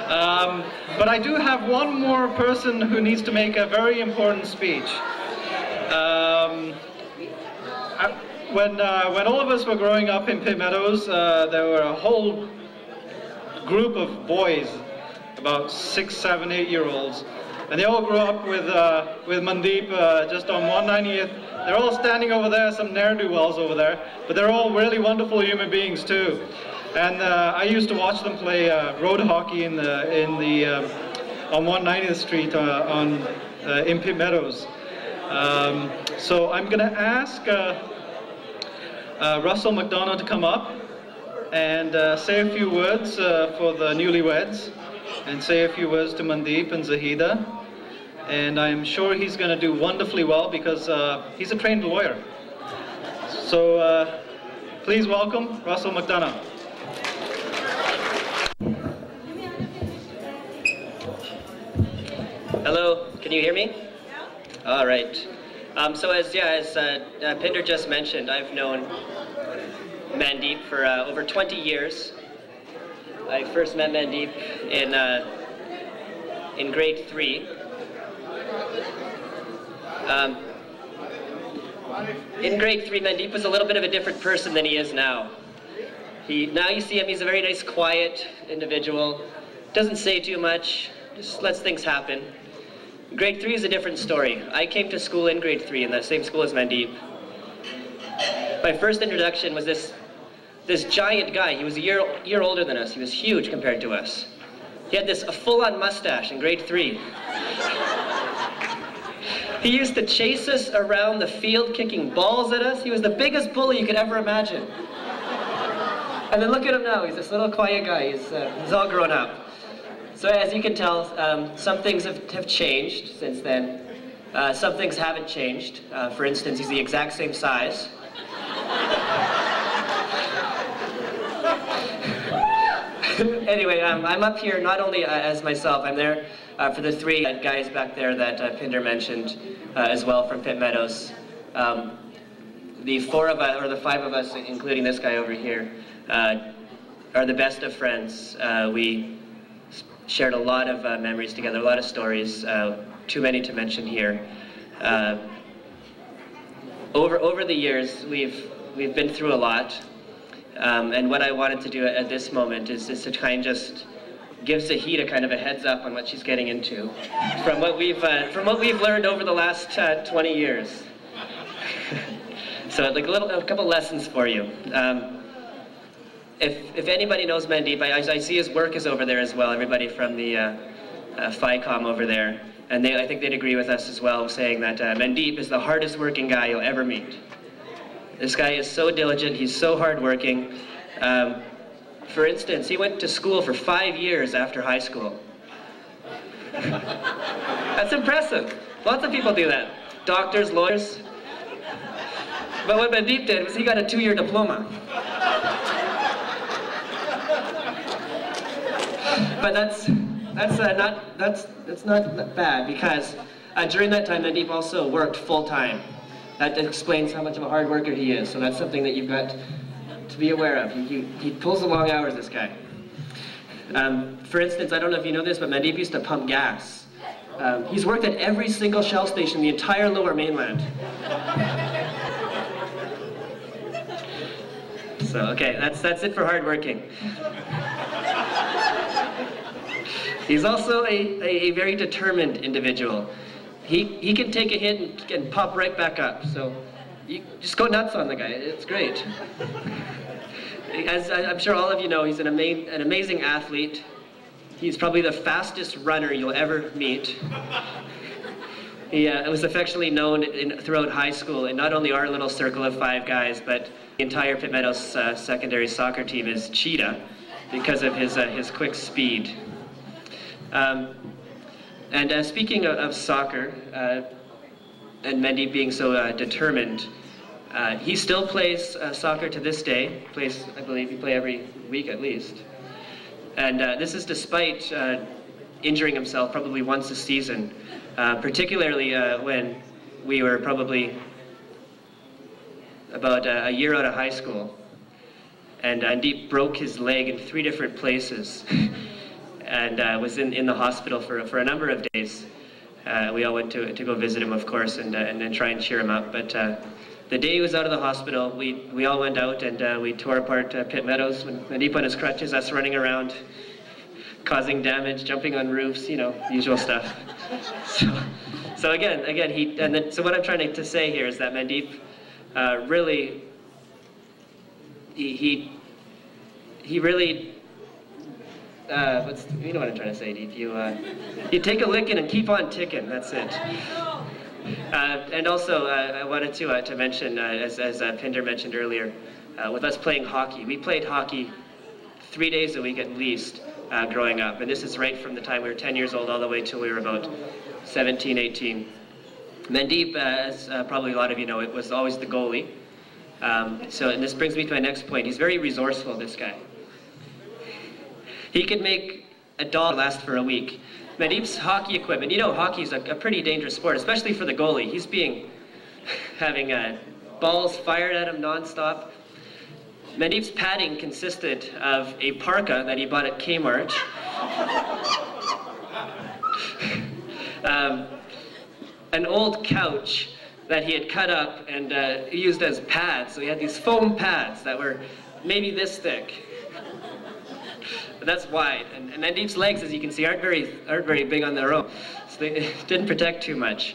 But I do have one more person who needs to make a very important speech. When all of us were growing up in Pitt Meadows, there were a whole group of boys, about 6, 7, 8-year-olds, and they all grew up with Mandeep just on 190th. They're all standing over there, some ne'er-do-wells over there, but they're all really wonderful human beings too. And I used to watch them play road hockey on 190th Street in Pitt Meadows. So I'm going to ask Russell McDonough to come up and say a few words for the newlyweds, and say a few words to Mandeep and Zahida. And I'm sure he's going to do wonderfully well because he's a trained lawyer. So please welcome Russell McDonough. Hello, can you hear me? Yeah. All right. So as Pinder just mentioned, I've known Mandeep for over 20 years. I first met Mandeep in grade 3. In grade 3, Mandeep was a little bit of a different person than he is now. Now you see him, he's a very nice, quiet individual. Doesn't say too much, just lets things happen. Grade 3 is a different story. I came to school in grade 3 in the same school as Mandeep. My first introduction was this giant guy. He was a year older than us. He was huge compared to us. He had a full-on mustache in grade 3. He used to chase us around the field kicking balls at us. He was the biggest bully you could ever imagine. And then look at him now. He's this little quiet guy. He's all grown up. So as you can tell, some things have changed since then. Some things haven't changed. For instance, he's the exact same size. Anyway, I'm up here not only as myself, I'm there for the 3 guys back there that Pinder mentioned as well from Pitt Meadows. The 4 of us, or the 5 of us, including this guy over here, are the best of friends. We shared a lot of memories together, a lot of stories, too many to mention here. Over the years, we've been through a lot. And what I wanted to do at this moment is to try and just give Zahida kind of a heads up on what she's getting into from what we've learned over the last 20 years. So like a couple lessons for you. If anybody knows Mandeep, I see his work is over there as well. Everybody from the FICOM over there, and I think they'd agree with us as well, saying that Mandeep is the hardest working guy you'll ever meet. This guy is so diligent, he's so hardworking. For instance, he went to school for 5 years after high school. That's impressive. Lots of people do that. Doctors, lawyers. But what Mandeep did was he got a 2-year diploma. But that's not bad, because during that time Mandeep also worked full-time. That explains how much of a hard worker he is. So that's something that you've got to be aware of. He pulls the long hours, this guy. For instance, I don't know if you know this, but Mandeep used to pump gas. He's worked at every single Shell station in the entire Lower Mainland. So, okay, that's it for hard working. He's also a very determined individual. He can take a hit and pop right back up. So you just go nuts on the guy. It's great. As I'm sure all of you know, he's an amazing athlete. He's probably the fastest runner you'll ever meet. He was affectionately known throughout high school, and not only our little circle of 5 guys, but the entire Pitt Meadows secondary soccer team is Cheetah because of his quick speed. And speaking of soccer, and Mandeep being so determined, he still plays soccer to this day. I believe he plays every week at least. And this is despite injuring himself probably once a season, particularly when we were probably about a year out of high school. And Mandeep broke his leg in 3 different places. and was in the hospital for a number of days. We all went to go visit him, of course, and try and cheer him up. But the day he was out of the hospital, we all went out and we tore apart Pitt Meadows. Mandeep on his crutches, us running around, causing damage, jumping on roofs, you know, usual stuff. So again, so what I'm trying to say here is that Mandeep really, he really, you know what I'm trying to say, Deep. You take a licking and keep on ticking. That's it. And also, I wanted to mention, as Pinder mentioned earlier, with us playing hockey, we played hockey 3 days a week at least growing up. And this is right from the time we were 10 years old all the way till we were about 17, 18. Mandeep, as probably a lot of you know, it was always the goalie. And this brings me to my next point. He's very resourceful, this guy. He could make a dog last for a week. Mandeep's hockey equipment, you know, hockey's a pretty dangerous sport, especially for the goalie. He's having balls fired at him nonstop. Mandeep's padding consisted of a parka that he bought at Kmart, an old couch that he had cut up and used as pads. So he had these foam pads that were maybe this thick. That's wide, and Mandeep's legs, as you can see, aren't very big on their own, so they didn't protect too much.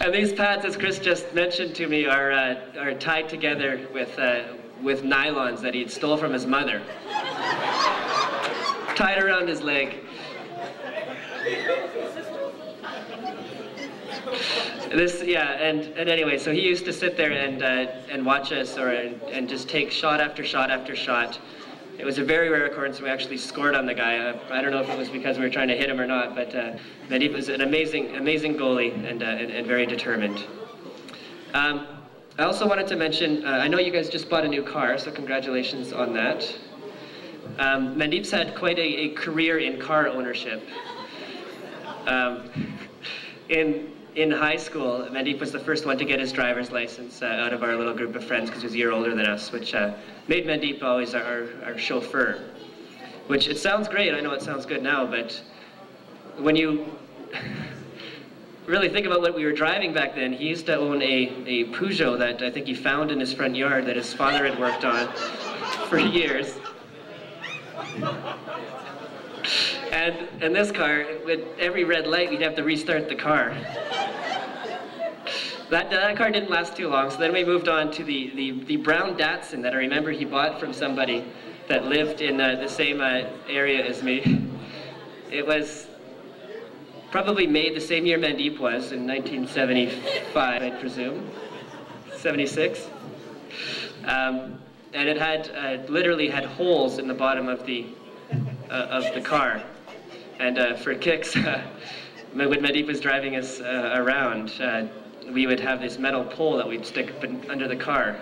And these pads, as Chris just mentioned to me, are tied together with nylons that he stole from his mother, tied around his leg. And anyway, so he used to sit there and watch us, and just take shot after shot after shot. It was a very rare occurrence we actually scored on the guy. I don't know if it was because we were trying to hit him or not, but Mandeep was an amazing goalie and very determined. I also wanted to mention, I know you guys just bought a new car, so congratulations on that. Mandeep's had quite a career in car ownership. In high school, Mandeep was the first one to get his driver's license out of our little group of friends because he was a year older than us, which made Mandeep always our chauffeur. Which, it sounds great, I know it sounds good now, but when you really think about what we were driving back then, he used to own a Peugeot that I think he found in his front yard that his father had worked on for years. And this car, with every red light, we'd have to restart the car. That car didn't last too long, so then we moved on to the brown Datsun that I remember he bought from somebody that lived in the same area as me. It was probably made the same year Mandeep was, in 1975, I presume, 76. And it had literally had holes in the bottom of the car. And for kicks, when Mandeep was driving us around, we would have this metal pole that we'd stick up under the car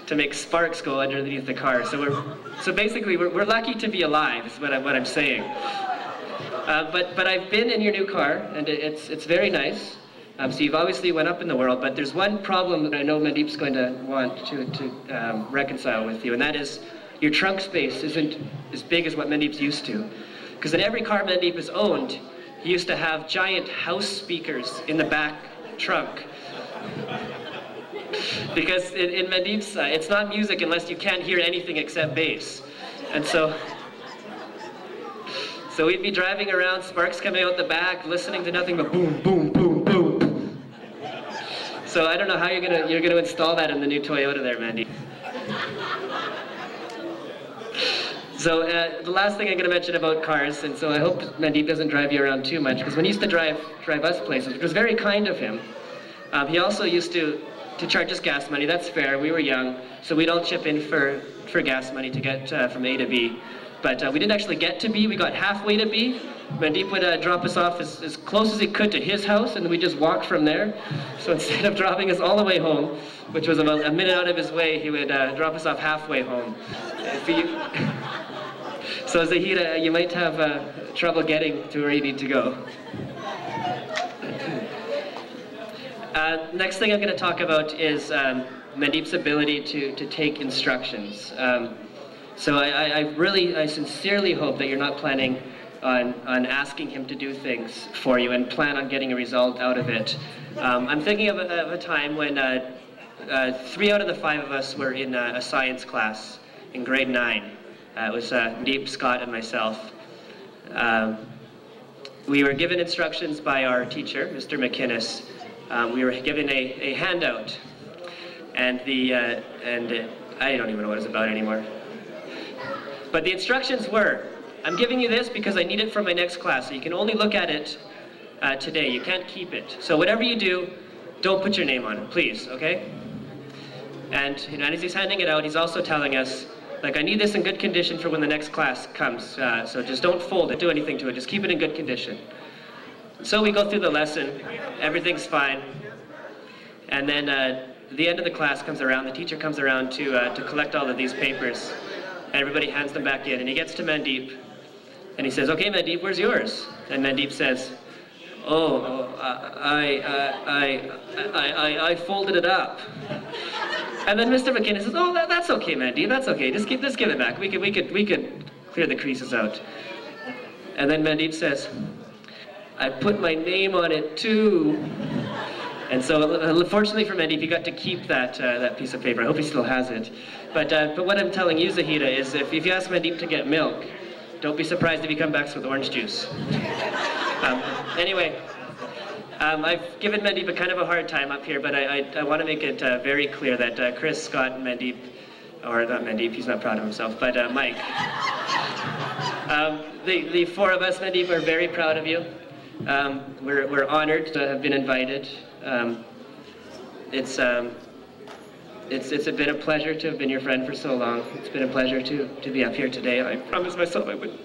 to make sparks go underneath the car. So basically, we're lucky to be alive, is what I'm saying. But I've been in your new car, and it's very nice. So you've obviously went up in the world, but there's one problem that I know Mandeep's going to want to reconcile with you, and that is your trunk space isn't as big as what Mandeep's used to. Because in every car Mandeep has owned, he used to have giant house speakers in the back trunk. Because in Mandeep's, it's not music unless you can't hear anything except bass. And so we'd be driving around, sparks coming out the back, listening to nothing but boom, boom, boom, boom. So I don't know how you're gonna install that in the new Toyota there, Mandeep. So the last thing I'm going to mention about cars, and so I hope Mandeep doesn't drive you around too much, because when he used to drive us places, which was very kind of him, he also used to charge us gas money. That's fair. We were young, so we'd all chip in for gas money to get from A to B. But we didn't actually get to B. We got halfway to B. Mandeep would drop us off as close as he could to his house, and we just walked from there. So instead of dropping us all the way home, which was about a minute out of his way, he would drop us off halfway home. So Zahida, you might have trouble getting to where you need to go. Next thing I'm going to talk about is Mandeep's ability to take instructions. So I sincerely hope that you're not planning on asking him to do things for you and plan on getting a result out of it. I'm thinking of a time when 3 out of the 5 of us were in a science class in grade 9. It was Deep, Scott, and myself. We were given instructions by our teacher, Mr. McInnes. We were given a handout, and I don't even know what it's about anymore. But the instructions were, I'm giving you this because I need it for my next class, so you can only look at it today. You can't keep it. So whatever you do, don't put your name on it, please, okay? And as he's handing it out, he's also telling us, like, I need this in good condition for when the next class comes, so just don't fold it, do anything to it, just keep it in good condition. So we go through the lesson, everything's fine, and then the end of the class comes around, the teacher comes around to collect all of these papers, and everybody hands them back in, and he gets to Mandeep, and he says, okay, Mandeep, where's yours? And Mandeep says, oh, I folded it up. And then Mr. McInnes says, oh, that's okay, Mandeep, that's okay, just give it back. We could clear the creases out. And then Mandeep says, I put my name on it too. And so, fortunately for Mandeep, he got to keep that piece of paper. I hope he still has it. But what I'm telling you, Zahida, is if you ask Mandeep to get milk, don't be surprised if he comes back with orange juice. Anyway, I've given Mandeep a kind of a hard time up here, but I want to make it very clear that Chris, Scott, and Mandeep, or not Mandeep, he's not proud of himself, but Mike, the 4 of us, Mandeep, are very proud of you. We're honored to have been invited. It's been a pleasure to have been your friend for so long. It's been a pleasure to be up here today. I promised myself I would.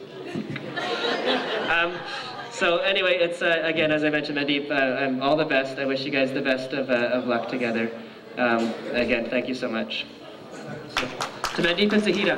So anyway, it's again, as I mentioned, Mandeep, I'm all the best. I wish you guys the best of luck together. Again, thank you so much. To Mandeep and Zahida.